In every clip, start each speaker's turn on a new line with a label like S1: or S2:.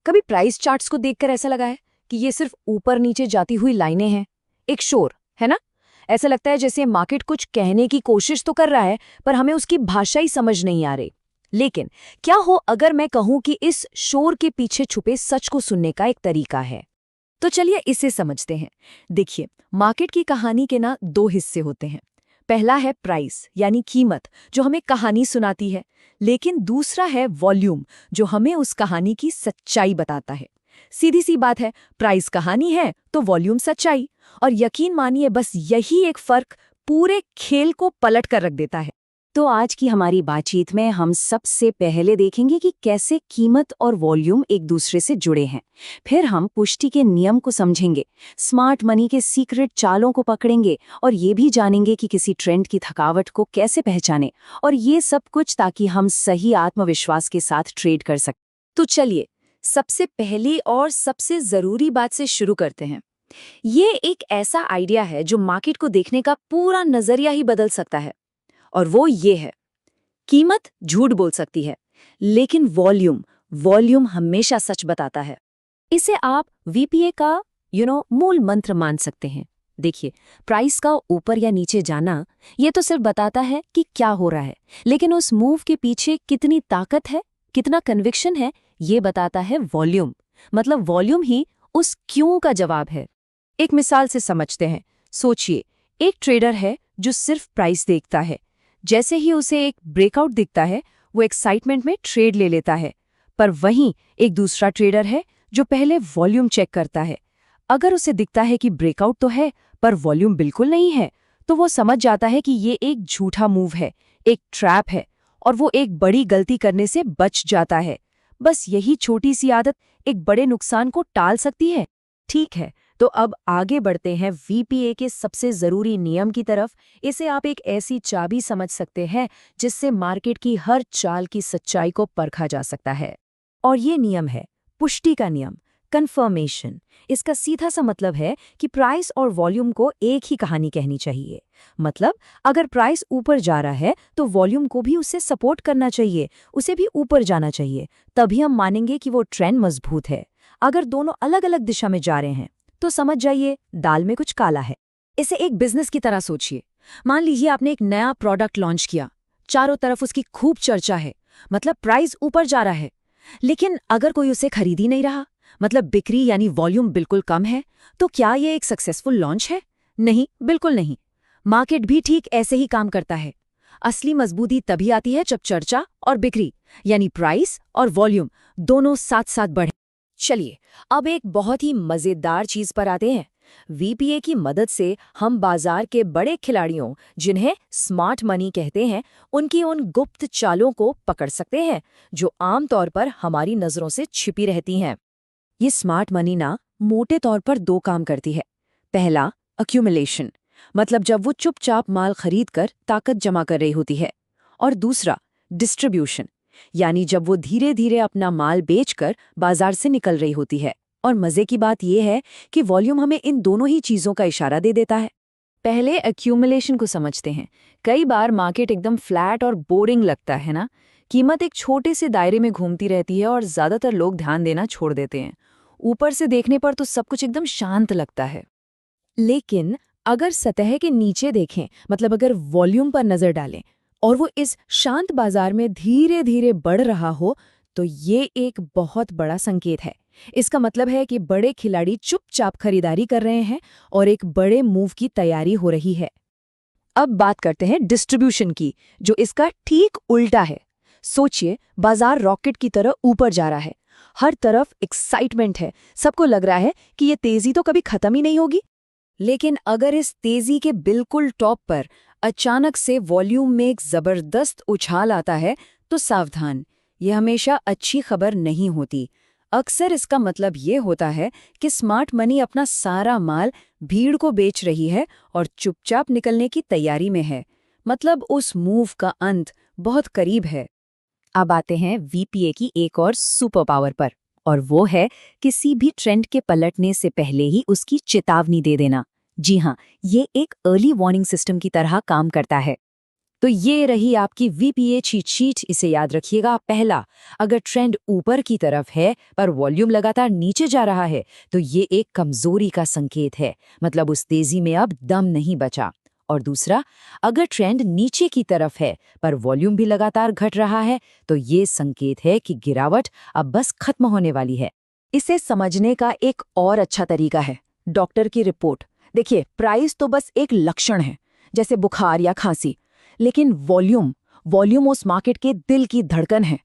S1: कभी price charts को देखकर ऐसा लगा है कि ये सिर्फ ऊपर नीचे जाती हुई लाइनें हैं, एक शोर, है ना? ऐसा लगता है जैसे मार्केट कुछ कहने की कोशिश तो कर रहा है, पर हमें उसकी भाषा ही समझ नहीं आ रही। लेकिन क्या हो अगर मैं कहूं कि इस शोर के पीछे छुपे सच को सुनने का एक तरीका है? तो चलिए इसे समझते हैं। देखिए, मार्केट की कहानी के ना दो हिस्से होते हैं। पहला है प्राइस यानी कीमत, जो हमें कहानी सुनाती है। लेकिन दूसरा है वॉल्यूम, जो हमें उस कहानी की सच्चाई बताता है। सीधी सी बात है, प्राइस कहानी है तो वॉल्यूम सच्चाई। और यकीन मानिए, बस यही एक फर्क पूरे खेल को पलट कर रख देता है। तो आज की हमारी बातचीत में हम सबसे पहले देखेंगे कि कैसे कीमत और वॉल्यूम एक दूसरे से जुड़े हैं। फिर हम पुष्टि के नियम को समझेंगे, स्मार्ट मनी के सीक्रेट चालों को पकड़ेंगे और ये भी जानेंगे कि किसी ट्रेंड की थकावट को कैसे पहचानें। और ये सब कुछ ताकि हम सही आत्मविश्वास के साथ ट्रेड कर सकें। तो चलिए, सबसे पहली और सबसे जरूरी बात से शुरू करते हैं। ये एक ऐसा आइडिया है जो मार्केट को देखने का पूरा नजरिया ही बदल सकता है। और वो ये है, कीमत झूठ बोल सकती है, लेकिन वॉल्यूम हमेशा सच बताता है। इसे आप वीपीए का मूल मंत्र मान सकते हैं। देखिए, प्राइस का ऊपर या नीचे जाना ये तो सिर्फ बताता है कि क्या हो रहा है, लेकिन उस मूव के पीछे कितनी ताकत है, कितना कन्विक्शन है, ये बताता है वॉल्यूम। मतलब वॉल्यूम ही उस क्यों का जवाब है। एक मिसाल से समझते हैं। सोचिए, एक ट्रेडर है जो सिर्फ प्राइस देखता है। जैसे ही उसे एक ब्रेकआउट दिखता है, वो एक्साइटमेंट में ट्रेड ले लेता है। पर वहीं एक दूसरा ट्रेडर है जो पहले वॉल्यूम चेक करता है। अगर उसे दिखता है कि ब्रेकआउट तो है, पर वॉल्यूम बिल्कुल नहीं है, तो वो समझ जाता है कि ये एक झूठा मूव है, एक ट्रैप है, और वो एक बड़ी गलती करने से बच जाता है। बस यही छोटी सी आदत एक बड़े नुकसान को टाल सकती है। ठीक है, तो अब आगे बढ़ते हैं वीपीए के सबसे जरूरी नियम की तरफ। इसे आप एक ऐसी चाबी समझ सकते हैं जिससे मार्केट की हर चाल की सच्चाई को परखा जा सकता है। और ये नियम है पुष्टि का नियम, कन्फर्मेशन। इसका सीधा सा मतलब है कि प्राइस और वॉल्यूम को एक ही कहानी कहनी चाहिए। मतलब अगर प्राइस ऊपर जा रहा है तो वॉल्यूम को भी उससे सपोर्ट करना चाहिए, उसे भी ऊपर जाना चाहिए। तभी हम मानेंगे कि वो ट्रेंड मजबूत है। अगर दोनों अलग अलग दिशा में जा रहे हैं तो समझ जाइए दाल में कुछ काला है। इसे एक बिजनेस की तरह सोचिए। मान लीजिए आपने एक नया प्रोडक्ट लॉन्च किया, चारों तरफ उसकी खूब चर्चा है, मतलब प्राइस ऊपर जा रहा है। लेकिन अगर कोई उसे खरीद ही नहीं रहा, मतलब बिक्री यानी वॉल्यूम बिल्कुल कम है, तो क्या ये एक सक्सेसफुल लॉन्च है? नहीं, बिल्कुल नहीं। मार्केट भी ठीक ऐसे ही काम करता है। असली मजबूती तभी आती है जब चर्चा और बिक्री यानी प्राइस और वॉल्यूम दोनों साथ साथ बढ़े। चलिए, अब एक बहुत ही मजेदार चीज पर आते हैं। वीपीए की मदद से हम बाजार के बड़े खिलाड़ियों, जिन्हें स्मार्ट मनी कहते हैं, उनकी उन गुप्त चालों को पकड़ सकते हैं जो आमतौर पर हमारी नजरों से छिपी रहती हैं। ये स्मार्ट मनी ना मोटे तौर पर दो काम करती है। पहला, अक्यूमुलेशन, मतलब जब वो चुपचाप माल खरीद कर ताकत जमा कर रही होती है। और दूसरा, डिस्ट्रीब्यूशन, यानी जब वो धीरे धीरे अपना माल बेचकर बाजार से निकल रही होती है। और मजे की बात यह है कि वॉल्यूम हमें इन दोनों ही चीजों का इशारा दे देता है। पहले एक्यूमुलेशन को समझते हैं। कई बार मार्केट एकदम फ्लैट और बोरिंग लगता है ना। कीमत एक छोटे से दायरे में घूमती रहती है और ज्यादातर लोग ध्यान देना छोड़ देते हैं। ऊपर से देखने पर तो सब कुछ एकदम शांत लगता है। लेकिन अगर सतह के नीचे देखें, मतलब अगर वॉल्यूम पर नजर डालें और वो इस शांत बाजार में धीरे धीरे बढ़ रहा हो, तो ये एक बहुत बड़ा संकेत है। इसका मतलब है कि बड़े खिलाड़ी चुपचाप खरीदारी कर रहे हैं और एक बड़े मूव की तैयारी हो रही है। अब बात करते हैं डिस्ट्रीब्यूशन की, जो इसका ठीक उल्टा है। सोचिए, बाजार रॉकेट की तरह ऊपर जा रहा है। हर तरफ एक्साइटमेंट है, सबको लग रहा है कि ये तेजी तो कभी खत्म ही नहीं होगी। लेकिन अगर इस तेजी के बिल्कुल टॉप पर अचानक से वॉल्यूम में एक जबरदस्त उछाल आता है, तो सावधान, यह हमेशा अच्छी खबर नहीं होती। अक्सर इसका मतलब ये होता है कि स्मार्ट मनी अपना सारा माल भीड़ को बेच रही है और चुपचाप निकलने की तैयारी में है। मतलब उस मूव का अंत बहुत करीब है। अब आते हैं वीपीए की एक और सुपर पावर पर, और वो है किसी भी ट्रेंड के पलटने से पहले ही उसकी चेतावनी दे देना। जी हाँ, ये एक अर्ली वार्निंग सिस्टम की तरह काम करता है। तो ये रही आपकी वीपीए चीट शीट, इसे याद रखिएगा। पहला, अगर ट्रेंड ऊपर की तरफ है पर वॉल्यूम लगातार नीचे जा रहा है तो ये एक कमजोरी का संकेत है, मतलब उस तेजी में अब दम नहीं बचा। और दूसरा, अगर ट्रेंड नीचे की तरफ है पर वॉल्यूम भी लगातार घट रहा है तो ये संकेत है कि गिरावट अब बस खत्म होने वाली है। इसे समझने का एक और अच्छा तरीका है डॉक्टर की रिपोर्ट। देखिए, प्राइस तो बस एक लक्षण है, जैसे बुखार या खांसी, लेकिन वॉल्यूम उस मार्केट के दिल की धड़कन है।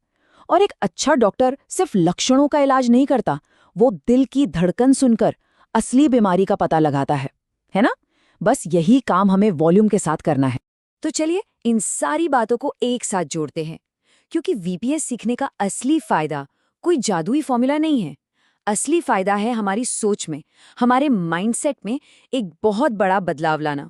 S1: और एक अच्छा डॉक्टर सिर्फ लक्षणों का इलाज नहीं करता, वो दिल की धड़कन सुनकर असली बीमारी का पता लगाता है ना? बस यही काम हमें वॉल्यूम के साथ करना है। तो चलिए इन सारी बातों को एक साथ जोड़ते हैं, क्योंकि वीपीएस सीखने का असली फायदा कोई जादुई फॉर्मूला नहीं है। असली फायदा है हमारी सोच में, हमारे माइंडसेट में एक बहुत बड़ा बदलाव लाना।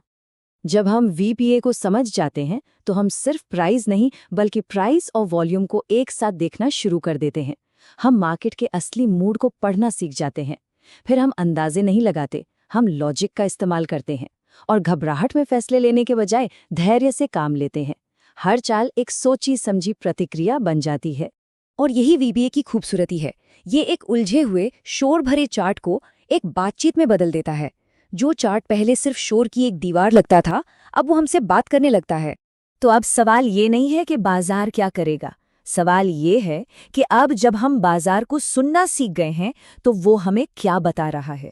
S1: जब हम वीपीए को समझ जाते हैं तो हम सिर्फ प्राइस नहीं बल्कि प्राइस और वॉल्यूम को एक साथ देखना शुरू कर देते हैं। हम मार्केट के असली मूड को पढ़ना सीख जाते हैं। फिर हम अंदाजे नहीं लगाते, हम लॉजिक का इस्तेमाल करते हैं और घबराहट में फैसले लेने के बजाय धैर्य से काम लेते हैं। हर चाल एक सोची समझी प्रतिक्रिया बन जाती है। और यही वीपीए की खूबसूरती है। ये एक उलझे हुए शोर भरे चार्ट को एक बातचीत में बदल देता है। जो चार्ट पहले सिर्फ शोर की एक दीवार लगता था, अब वो हमसे बात करने लगता है। तो अब सवाल ये नहीं है कि बाजार क्या करेगा, सवाल ये है कि अब जब हम बाजार को सुनना सीख गए हैं तो वो हमें क्या बता रहा है।